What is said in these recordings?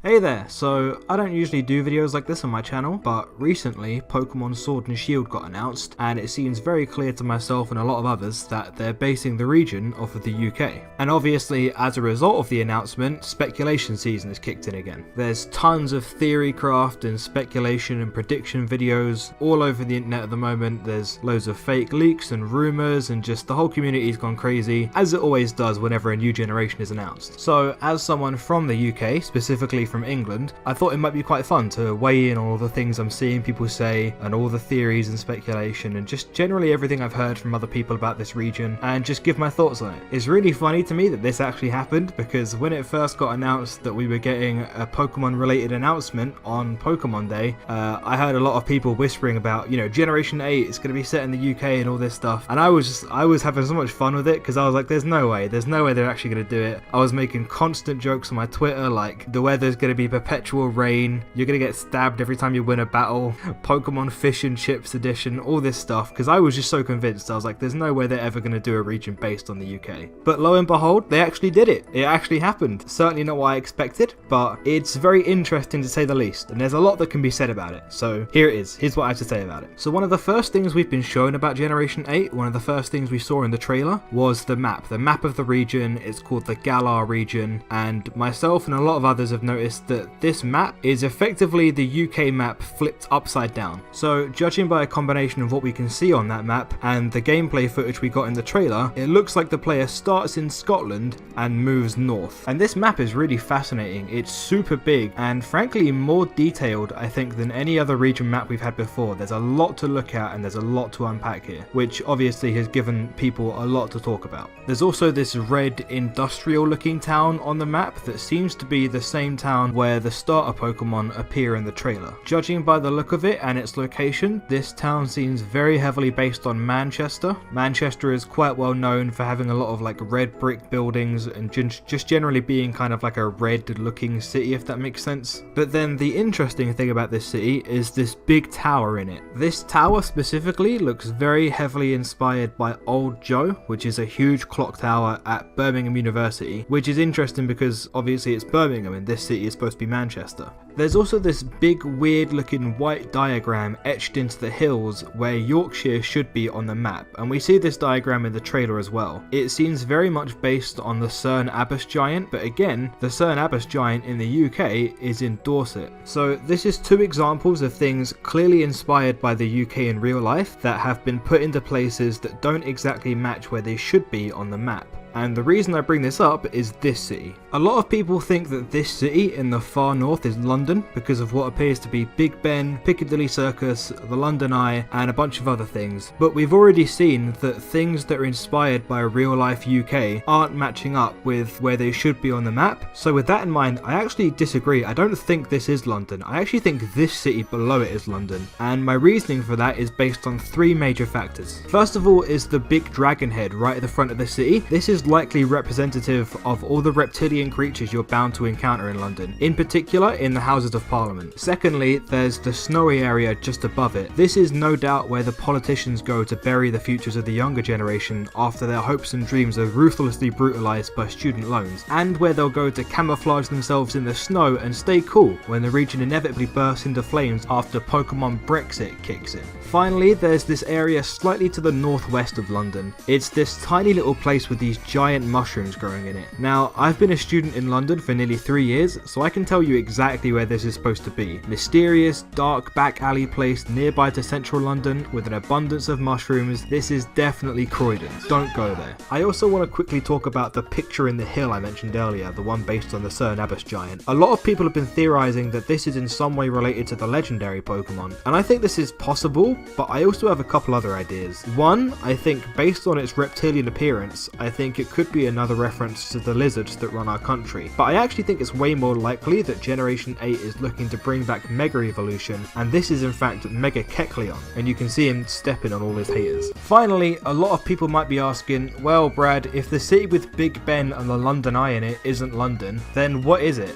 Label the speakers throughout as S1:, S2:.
S1: Hey there, so I don't usually do videos like this on my channel, but recently Pokemon Sword and Shield got announced, and it seems very clear to myself and a lot of others that they're basing the region off of the UK. And obviously, as a result of the announcement, speculation season is kicked in again. There's tons of theory craft and speculation and prediction videos all over the internet at the moment. There's loads of fake leaks and rumours, and just the whole community's gone crazy, as it always does whenever a new generation is announced. So as someone from the UK, specifically from England, I thought it might be quite fun to weigh in on all the things I'm seeing people say and all the theories and speculation and just generally everything I've heard from other people about this region and just give my thoughts on it. It's really funny to me that this actually happened, because when it first got announced that we were getting a Pokemon related announcement on Pokemon Day, I heard a lot of people whispering about, Generation 8 is going to be set in the UK and all this stuff, and I was having so much fun with it because I was like, there's no way they're actually going to do it. I was making constant jokes on my Twitter like the weather's going to be perpetual rain, you're going to get stabbed every time you win a battle, Pokemon Fish and Chips edition, all this stuff, because I was just so convinced. I was like, there's no way they're ever going to do a region based on the UK. But lo and behold, they actually did it. It actually happened. Certainly not what I expected, but it's very interesting to say the least, and there's a lot that can be said about it. So here it is. Here's what I have to say about it. So one of the first things we've been shown about Generation 8, one of the first things we saw in the trailer, was the map. The map of the region. It's called the Galar region, and myself and a lot of others have noticed that this map is effectively the UK map flipped upside down. So judging by a combination of what we can see on that map and the gameplay footage we got in the trailer, it looks like the player starts in Scotland and moves north. And this map is really fascinating. It's super big and frankly more detailed, I think, than any other region map we've had before. There's a lot to look at and there's a lot to unpack here, which obviously has given people a lot to talk about. There's also this red industrial looking town on the map that seems to be the same town where the starter Pokemon appear in the trailer. Judging by the look of it and its location, this town seems very heavily based on Manchester. Manchester is quite well known for having a lot of like red brick buildings and just generally being kind of like a red looking city, if that makes sense. But then the interesting thing about this city is this big tower in it. This tower specifically looks very heavily inspired by Old Joe, which is a huge clock tower at Birmingham University, which is interesting because obviously it's Birmingham and this city is supposed to be Manchester. There's also this big weird looking white diagram etched into the hills where Yorkshire should be on the map, and we see this diagram in the trailer as well. It seems very much based on the Cern Abbas giant, but again, the Cern Abbas giant in the UK is in Dorset. So this is two examples of things clearly inspired by the UK in real life that have been put into places that don't exactly match where they should be on the map. And the reason I bring this up is this city. A lot of people think that this city in the far north is London because of what appears to be Big Ben, Piccadilly Circus, the London Eye, and a bunch of other things. But we've already seen that things that are inspired by real life UK aren't matching up with where they should be on the map. So with that in mind, I actually disagree. I don't think this is London. I actually think this city below it is London. And my reasoning for that is based on three major factors. First of all is the big dragon head right at the front of the city. This is likely representative of all the reptilian creatures you're bound to encounter in London, in particular in the Houses of Parliament. Secondly, there's the snowy area just above it. This is no doubt where the politicians go to bury the futures of the younger generation after their hopes and dreams are ruthlessly brutalized by student loans, and where they'll go to camouflage themselves in the snow and stay cool when the region inevitably bursts into flames after Pokemon Brexit kicks in. Finally, there's this area slightly to the northwest of London. It's this tiny little place with these giant mushrooms growing in it. Now, I've been a student in London for nearly 3 years, so I can tell you exactly where this is supposed to be. Mysterious, dark back alley place nearby to central London with an abundance of mushrooms. This is definitely Croydon. Don't go there. I also want to quickly talk about the picture in the hill I mentioned earlier, the one based on the Cern Abbas giant. A lot of people have been theorizing that this is in some way related to the legendary Pokemon, and I think this is possible, but I also have a couple other ideas. One, I think based on its reptilian appearance, I think it could be another reference to the lizards that run our country, but I actually think it's way more likely that Generation 8 is looking to bring back Mega Evolution, and this is in fact Mega Kecleon, and you can see him stepping on all his haters. Finally, a lot of people might be asking, well Brad, if the city with Big Ben and the London Eye in it isn't London, then what is it?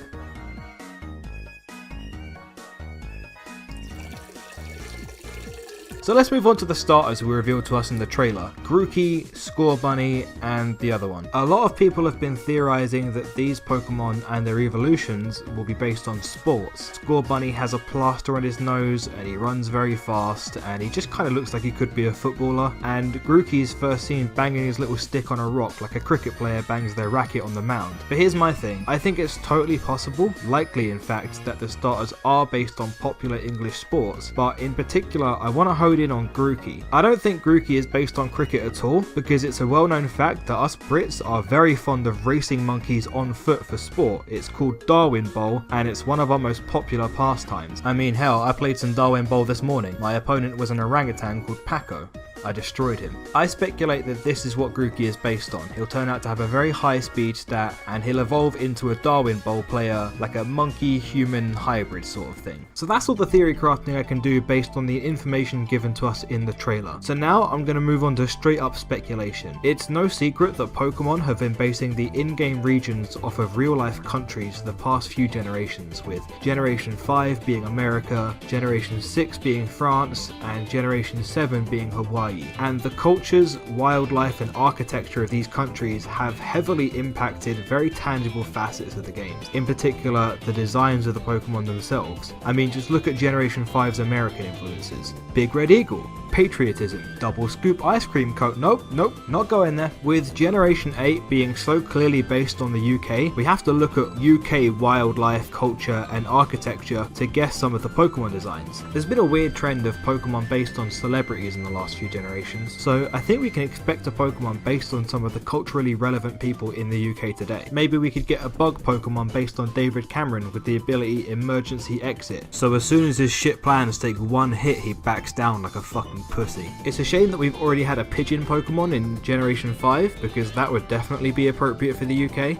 S1: So let's move on to the starters who were revealed to us in the trailer. Grookey, Scorbunny, and the other one. A lot of people have been theorizing that these Pokemon and their evolutions will be based on sports. Scorbunny has a plaster on his nose and he runs very fast and he just kind of looks like he could be a footballer. And Grookey's first seen banging his little stick on a rock like a cricket player bangs their racket on the mound. But here's my thing. I think it's totally possible, likely in fact, that the starters are based on popular English sports, but in particular I want to hone in on Grookey. I don't think Grookey is based on cricket at all, because it's a well-known fact that us Brits are very fond of racing monkeys on foot for sport. It's called Darwin Bowl and it's one of our most popular pastimes. I mean, hell, I played some Darwin Bowl this morning. My opponent was an orangutan called Paco. I destroyed him. I speculate that this is what Grookey is based on. He'll turn out to have a very high speed stat and he'll evolve into a Darwin Bowl player, like a monkey-human hybrid sort of thing. So that's all the theory crafting I can do based on the information given to us in the trailer. So now I'm going to move on to straight up speculation. It's no secret that Pokemon have been basing the in-game regions off of real life countries the past few generations, with Generation 5 being America, Generation 6 being France, and Generation 7 being Hawaii. And the cultures, wildlife and architecture of these countries have heavily impacted very tangible facets of the games, in particular the designs of the Pokemon themselves. I mean, just look at Generation 5's American influences. Big Red Eagle, patriotism, double scoop ice cream cone, nope, not going there. With Generation 8 being so clearly based on the UK, we have to look at UK wildlife, culture and architecture to guess some of the Pokemon designs. There's been a weird trend of Pokemon based on celebrities in the last few generations, so I think we can expect a Pokemon based on some of the culturally relevant people in the UK today. Maybe we could get a bug Pokemon based on David Cameron with the ability Emergency Exit, so as soon as his shit plans take one hit he backs down like a fucking pussy. It's a shame that we've already had a pigeon Pokemon in Generation 5, because that would definitely be appropriate for the UK.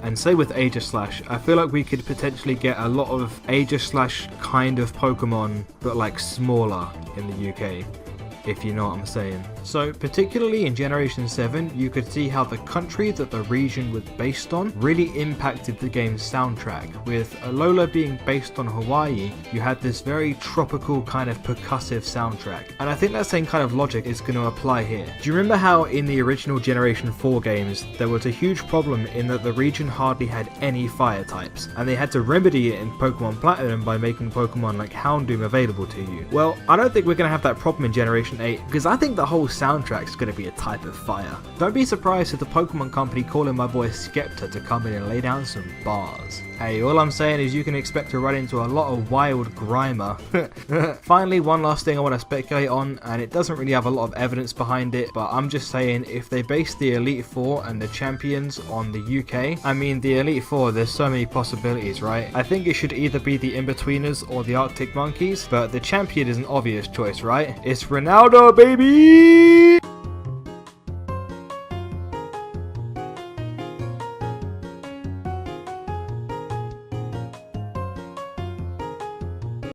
S1: And say with Aegislash, I feel like we could potentially get a lot of Aegislash kind of Pokemon, but like smaller in the UK. If you know what I'm saying. So particularly in Generation 7, you could see how the country that the region was based on really impacted the game's soundtrack. With Alola being based on Hawaii, you had this very tropical kind of percussive soundtrack. And I think that same kind of logic is going to apply here. Do you remember how in the original Generation 4 games, there was a huge problem in that the region hardly had any fire types, and they had to remedy it in Pokemon Platinum by making Pokemon like Houndoom available to you? Well, I don't think we're going to have that problem in Generation 8, because I think the whole soundtrack's going to be a type of fire. Don't be surprised if the Pokemon Company calling my boy Skepta to come in and lay down some bars. Hey, all I'm saying is you can expect to run into a lot of wild Grimer. Finally, one last thing I want to speculate on, and it doesn't really have a lot of evidence behind it, but I'm just saying if they base the Elite Four and the champions on the UK, I mean the Elite Four, there's so many possibilities, right? I think it should either be the In-Betweeners or the Arctic Monkeys, but the champion is an obvious choice, right? It's Ronaldo, baby!